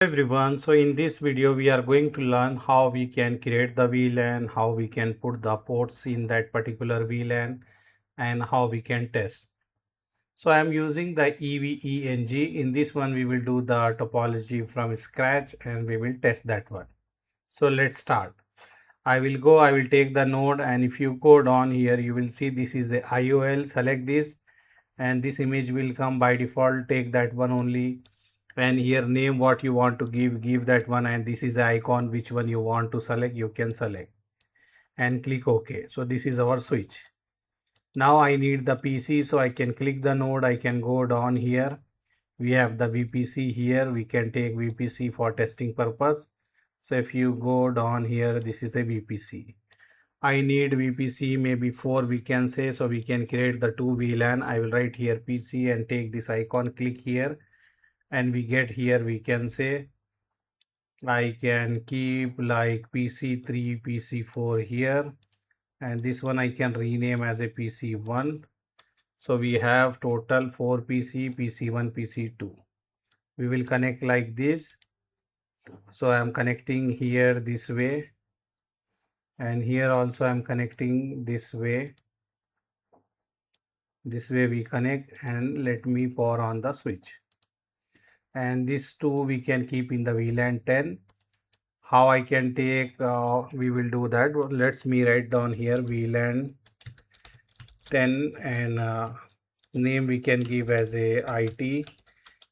Everyone, so in this video we are going to learn how we can create the VLAN, how we can put the ports in that particular VLAN, and how we can test. So I am using the EVENG. In this one we will do the topology from scratch and we will test that one. So let's start. I will take the node, and if you go down here you will see this is a IOL. Select this and this image will come by default. Take that one only, and here name what you want to give that one, and this is the icon. Which one you want to select, you can select and click OK. So this is our switch. Now I need the PC, so I can click the node. I can go down here. We have the VPC here. We can take VPC for testing purpose. So if you go down here, this is a VPC. I need VPC maybe 4 we can say, so we can create the 2 VLAN. I will write here PC and take this icon, click here, and we get here we can say I can keep like PC3 PC4 here, and this one I can rename as a PC1. So we have total 4 PC1 PC2. We will connect like this. So I am connecting here this way, and here also I am connecting this way. This way we connect, and let me power on the switch. And these two we can keep in the VLAN 10. How I can take, we will do that. Let's me write down here VLAN 10, and name we can give as a IT,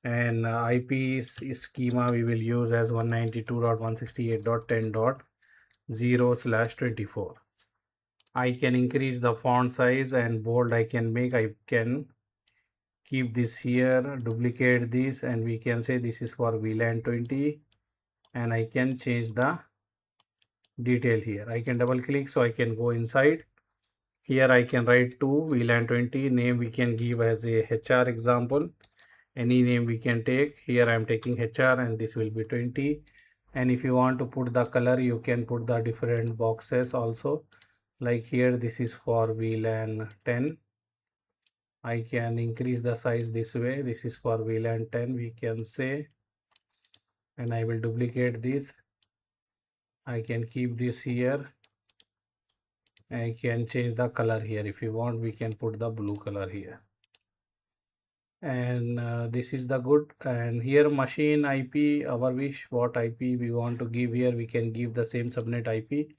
and IP schema we will use as 192.168.10.0/24. I can increase the font size and bold I can make. I can keep this here, duplicate this, and we can say this is for VLAN 20, and I can change the detail here. I can double click, so I can go inside. Here I can write to VLAN 20. Name we can give as a HR example. Any name we can take. Here I am taking HR, and this will be 20. And if you want to put the color, you can put the different boxes also. Like here, this is for VLAN 10. I can increase the size this way. This is for VLAN 10, we can say, and I will duplicate this. I can keep this here. I can change the color here. If you want, we can put the blue color here. And this is the good. And here machine IP, our wish, what IP we want to give here, we can give the same subnet IP.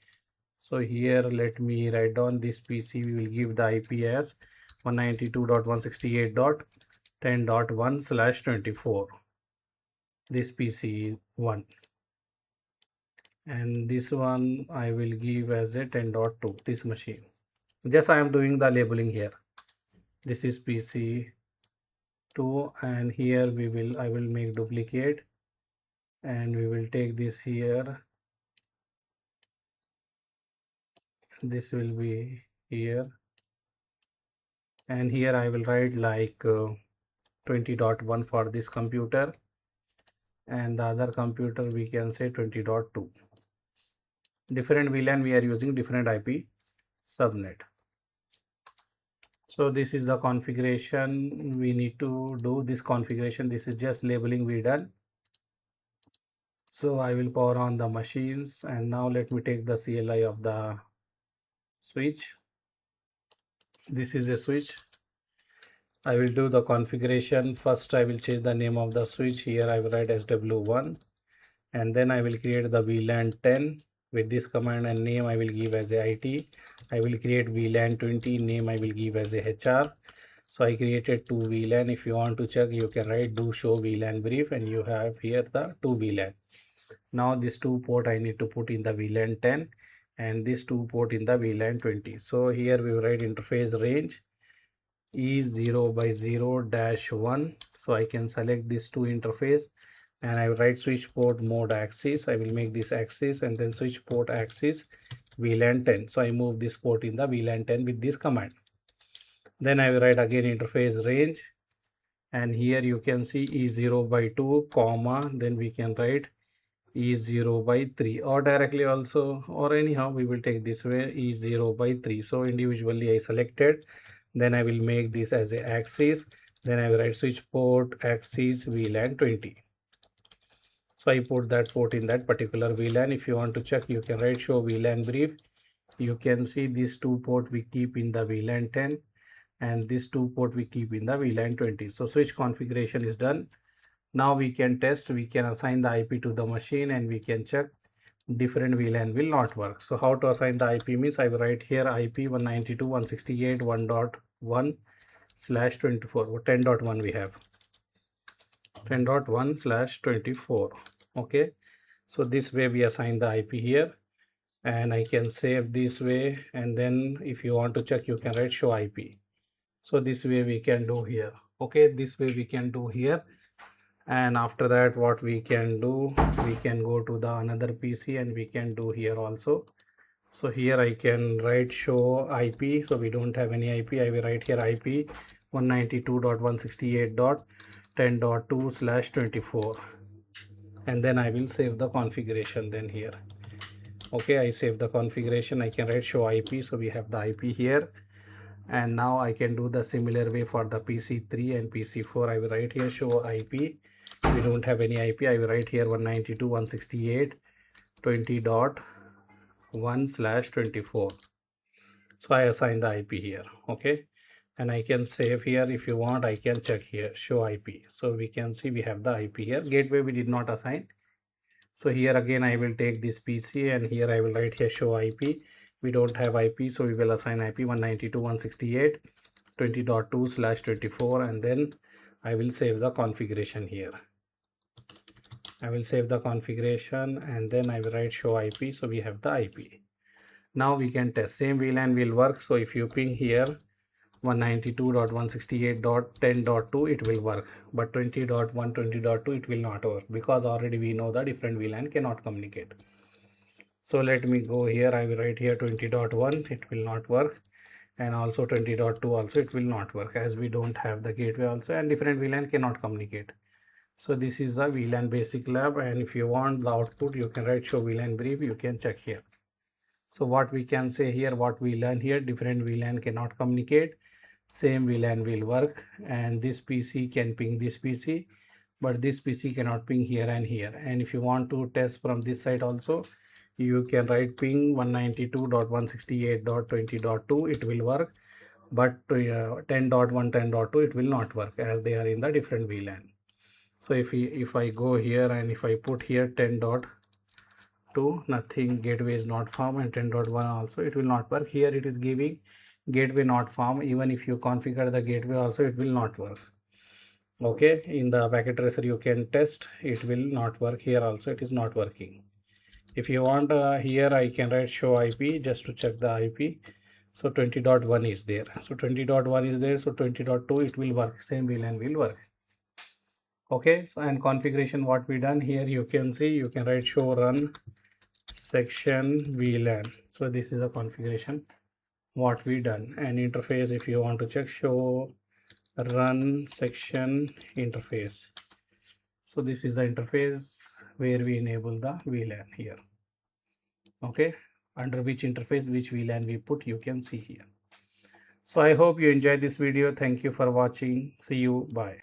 So here let me write down this PC. We will give the IP as 192.168.10.1/24. this PC 1, and this one I will give as a 10.2. this machine. Just I am doing the labeling here. This is PC 2, and here I will make duplicate, and we will take this here. This will be here, and here I will write like 20.1 for this computer, and the other computer we can say 20.2. different VLAN we are using different IP subnet. So this is the configuration we need to do. This configuration, this is just labeling we done. So I will power on the machines, and now let me take the CLI of the switch. This is a switch. I will do the configuration. First I will change the name of the switch. Here I will write SW1, and then I will create the VLAN 10 with this command, and name I will give as a IT. I will create VLAN 20, name I will give as a HR. So I created 2 VLAN. If you want to check, you can write do show VLAN brief, and you have here the 2 VLAN. Now this 2 port I need to put in the VLAN 10, and this 2 port in the VLAN 20. So here we will write interface range E0/0-1. So I can select this 2 interface, and I will write switch port mode axis. I will make this axis, and then switch port axis VLAN 10. So I move this port in the VLAN 10 with this command. Then I will write again interface range, and here you can see E0/2 comma, then we can write E0/3, or directly also, or anyhow we will take this way E0/3. So individually I selected. Then I will make this as a axis. Then I will write switch port axis VLAN 20. So I put that port in that particular VLAN. If you want to check, you can write show VLAN brief. You can see these two port we keep in the VLAN 10 and this two port we keep in the VLAN 20. So switch configuration is done. Now we can test, we can assign the IP to the machine and we can check different VLAN will not work. So how to assign the IP means I will write here IP 192.168.1.1/24, 10.1 we have 10.1/24. Okay, so this way we assign the IP here and I can save this way, and then if you want to check you can write show IP. So this way we can do here. Okay, this way we can do here, and after that what we can do, we can go to the another PC and we can do here also. So here I can write show IP. So we don't have any IP. I will write here IP 192.168.10.2/24 and then I will save the configuration then here. Okay, I save the configuration. I can write show IP. So we have the IP here, and now I can do the similar way for the PC3 and PC4. I will write here show IP. We don't have any IP. I will write here 192.168.20.1/24. So I assign the IP here. Okay, and I can save here. If you want, I can check here show IP. So we can see we have the IP here. Gateway we did not assign. So here again I will take this PC and here I will write here show IP. We don't have IP, so we will assign IP 192.168.20.2/24 and then I will save the configuration here. I will save the configuration and then I will write show IP. So we have the IP. Now we can test. Same VLAN will work. So if you ping here 192.168.10.2 it will work, but 20.1 20.2 it will not work because already we know that different VLAN cannot communicate. So let me go here. I will write here 20.1, it will not work, and also 20.2 also it will not work as we don't have the gateway also and different VLAN cannot communicate. So this is the VLAN basic lab, and if you want the output you can write show VLAN brief. You can check here. So what we can say here, what we learn here, different VLAN cannot communicate, same VLAN will work, and this PC can ping this PC, but this PC cannot ping here and here. And if you want to test from this side also, you can write ping 192.168.20.2, it will work, but 10.1 10.2 it will not work as they are in the different VLAN. So if I go here and if I put here 10.2, nothing, gateway is not found, and 10.1 also it will not work. Here it is giving gateway not found. Even if you configure the gateway also it will not work. Okay, in the packet tracer you can test, it will not work. Here also it is not working. If you want here I can write show IP just to check the IP. So 20.1 is there, so 20.1 is there, so 20.2 it will work, same VLAN will work. Okay, so and configuration what we done here, you can see, you can write show run section VLAN. So this is the configuration what we done, and interface if you want to check show run section interface. So this is the interface where we enable the VLAN here. Okay, under which interface which VLAN we put, you can see here. So I hope you enjoyed this video. Thank you for watching. See you. Bye.